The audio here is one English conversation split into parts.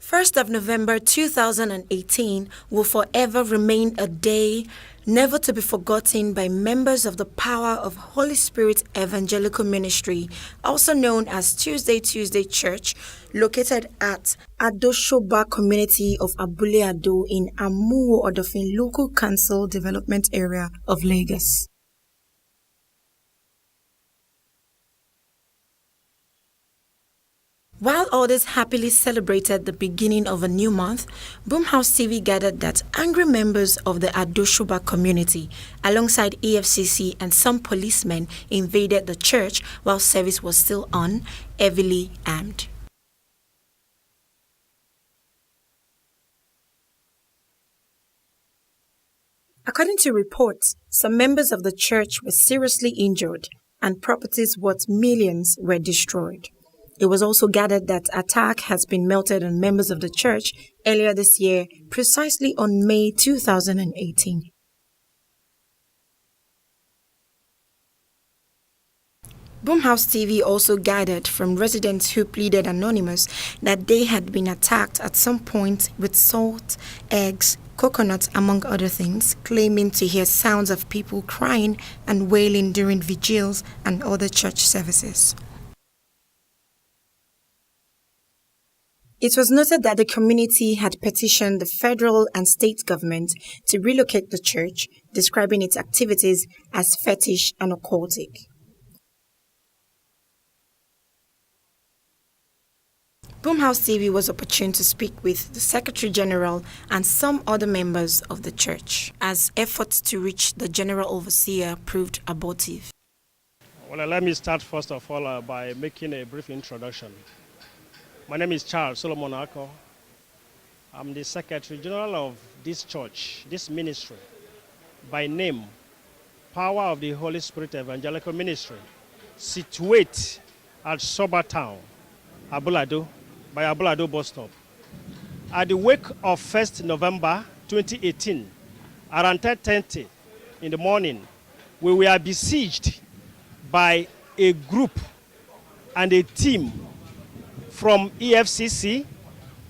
1st of November 2018 will forever remain a day never to be forgotten by members of the Power of Holy Spirit Evangelical Ministry, also known as Tuesday Church, located at ADOSOBA community of Abule Ado in Amuwo Odofin Local Council Development Area of Lagos. While others happily celebrated the beginning of a new month, Boomhouse TV gathered that angry members of the ADOSOBA community, alongside EFCC and some policemen, invaded the church while service was still on, heavily armed. According to reports, some members of the church were seriously injured and properties worth millions were destroyed. It was also gathered that attack has been melted on members of the church earlier this year, precisely on May 2018. Boomhouse TV also gathered from residents who pleaded anonymous that they had been attacked at some point with salt, eggs, coconuts, among other things, claiming to hear sounds of people crying and wailing during vigils and other church services. It was noted that the community had petitioned the federal and state government to relocate the church, describing its activities as fetish and occultic. Boomhouse TV was opportune to speak with the Secretary General and some other members of the church, as efforts to reach the General Overseer proved abortive. Well, let me start first of all by making a brief introduction. My name is Charles Solomon Ako. I'm the Secretary General of this church, this ministry, by name, Power of the Holy Spirit Evangelical Ministry, situate at Soba Town, Abule Ado, by Abule Ado bus stop. At the wake of 1st November 2018, around 10:30 in the morning, we were besieged by a group and a team from EFCC,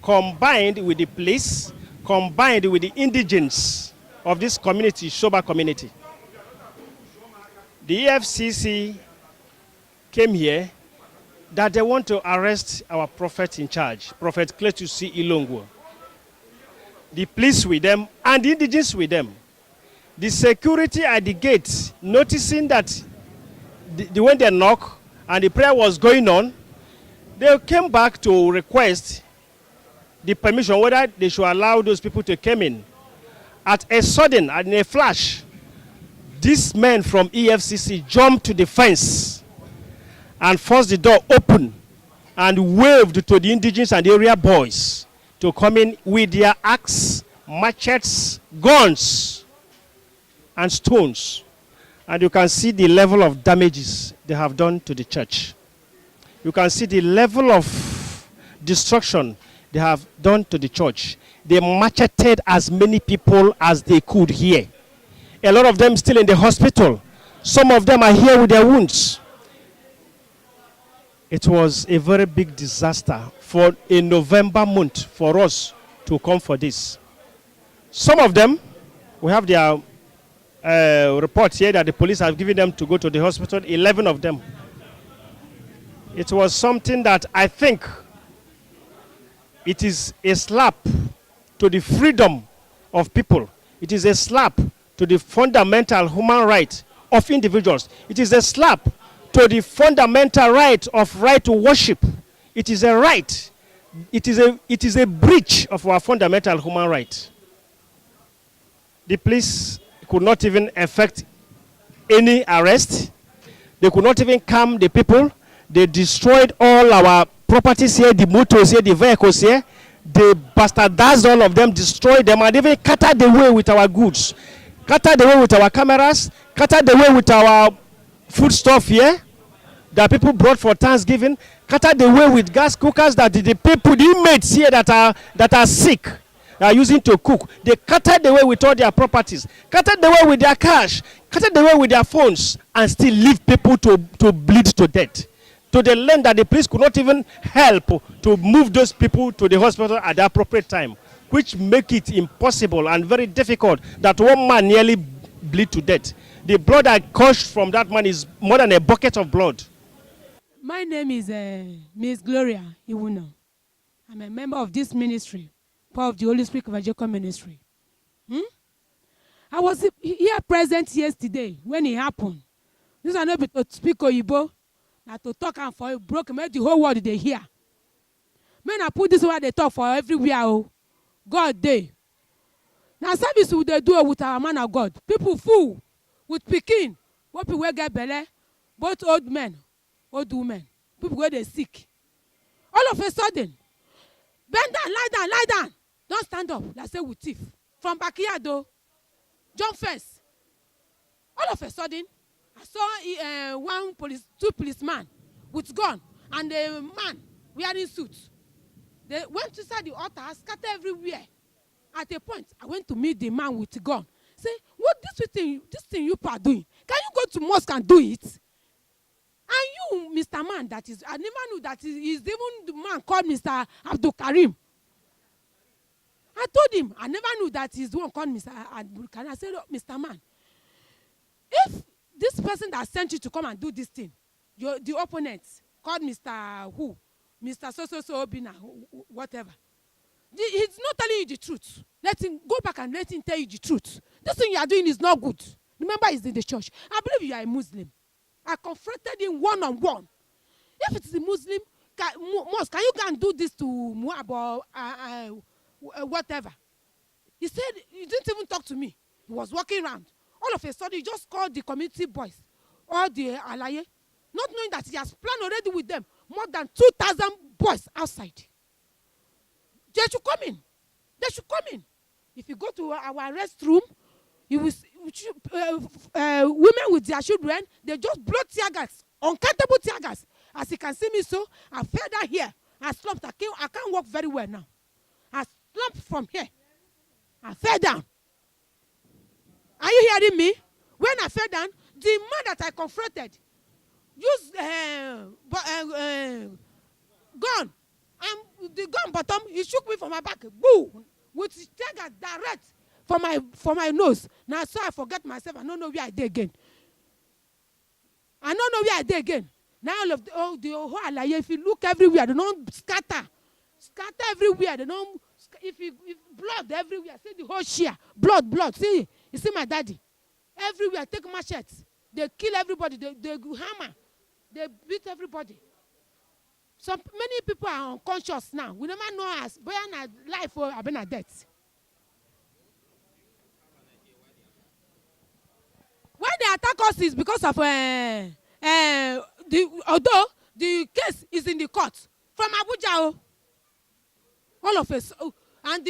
combined with the police, combined with the indigents of this community, Soba community. The EFCC came here that they want to arrest our prophet in charge, Prophet Cletus C. Ilongwo. The police with them and the indigents with them. The security at the gate, noticing that when they knock and the prayer was going on, they came back to request the permission whether they should allow those people to come in. At a sudden, in a flash, this man from EFCC jumped to the fence and forced the door open and waved to the indigents and the area boys to come in with their axe, machetes, guns, and stones. And you can see the level of damages they have done to the church. You can see the level of destruction they have done to the church. They macheted as many people as they could here. A lot of them still in the hospital. Some of them are here with their wounds. It was a very big disaster for a November month for us to come for this. Some of them, we have their reports here that the police have given them to go to the hospital, 11 of them. It was something that I think it is a slap to the freedom of people. It is a slap to the fundamental human right of individuals. It is a slap to the fundamental right to worship. It is a right. It is a breach of our fundamental human right. The police could not even effect any arrest. They could not even calm the people. They destroyed all our properties here, the motors here, the vehicles here. They bastardized all of them, destroyed them, and even cutted away with our goods. Cutted away with our cameras, cutted away with our food stuff here that people brought for Thanksgiving, cutted away with gas cookers that the people, the inmates here that are sick, are using to cook. They cutted away with all their properties, cutted away with their cash, cutted away with their phones, and still leave people to bleed to death. to the length that the police could not even help to move those people to the hospital at the appropriate time, which make it impossible and very difficult that one man nearly bleed to death. The blood that gushed from that man is more than a bucket of blood. My name is Miss Gloria Iwuno. I'm a member of this ministry, part of the Holy Spirit Evangelical Ministry. I was here present yesterday when it happened. This is not to speak Oyibo, not to talk and for broken, make the whole world they hear. Men, I put this word they talk for everywhere. Oh, God day. Now service would they do with our man of God. People fool with Pekin. What people get belly, both old men, old women. People go they sick. All of a sudden, bend down, lie down, lie down. Don't stand up. Let's say with thief. From backyard though. Jump first. All of a sudden, I saw two policemen with gun and a man wearing suits. They went inside the altar, scattered everywhere. At a point, I went to meet the man with the gun. Say, what this thing you are doing? Can you go to mosque and do it? And you, Mr. Man, I never knew that he's even the man called Mr. Abdul Karim. I told him, I never knew that he's the one called Mr. Abdul Karim. I said, oh, Mr. Man, if this person that sent you to come and do this thing, the opponent called Mr. Who? Mr. So Obina, whatever. He's not telling you the truth. Let him go back and let him tell you the truth. This thing you are doing is not good. Remember, he's in the church. I believe you are a Muslim. I confronted him one-on-one. If it's a Muslim mosque, can you go and do this to Muab or whatever? He said, he didn't even talk to me. He was walking around. All of a sudden, he just called the community boys, or the alaye, not knowing that he has planned already with them more than 2,000 boys outside. They should come in. They should come in. If you go to our restroom, you will see, women with their children, they just blow tear gas, uncountable tear gas. As you can see me, so I fell down here. I slumped. I can't walk very well now. I slumped from here. I fell down. Are you hearing me? When I fell down, the man that I confronted used gun. And the gun bottom, he shook me from my back. Boo! With his trigger direct for my nose. Now, so I forget myself. I don't know where I did again. I don't know where I did again. Now, all of the whole alaye, if you look everywhere, they don't scatter. Scatter everywhere. They don't. If blood everywhere, see the whole shear. Blood. See, you see my daddy. Everywhere, take machetes. They kill everybody. They hammer. They beat everybody. Many people are unconscious now. We never know as boyan life or I've been a death. Why they attack us is because of although the case is in the court from Abuja. All of us, and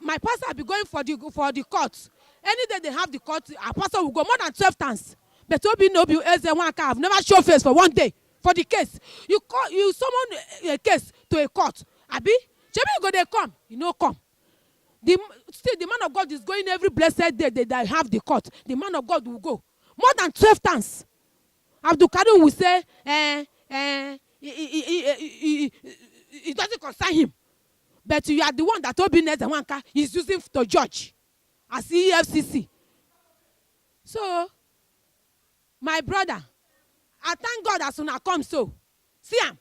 my pastor will be going for the court. Any day they have the court, our pastor will go more than 12 times. But I've never show face for one day for the case. You summon a case to a court. Abi, you go they come, you know come. The man of God is going every blessed day that have the court. The man of God will go more than 12 times. Abdul Karim will say, it doesn't concern him. But you are the one that Obinna is using to judge as EFCC. So, my brother, I thank God as soon as I come so. See him.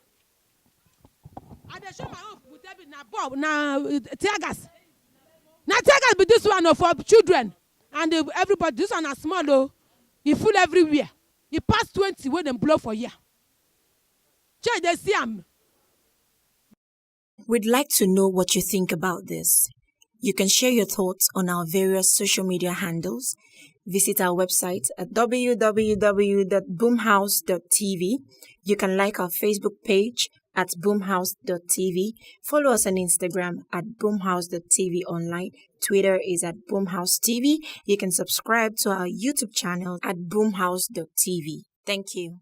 I dey show my own with every tear gas. Now tear gas be this one for children and everybody. This one is small though. He full everywhere. He passed 20 when them blow for year. Church they see him. We'd like to know what you think about this. You can share your thoughts on our various social media handles. Visit our website at www.boomhouse.tv. You can like our Facebook page at boomhouse.tv. Follow us on Instagram at boomhouse.tv online. Twitter is at boomhousetv. You can subscribe to our YouTube channel at boomhouse.tv. Thank you.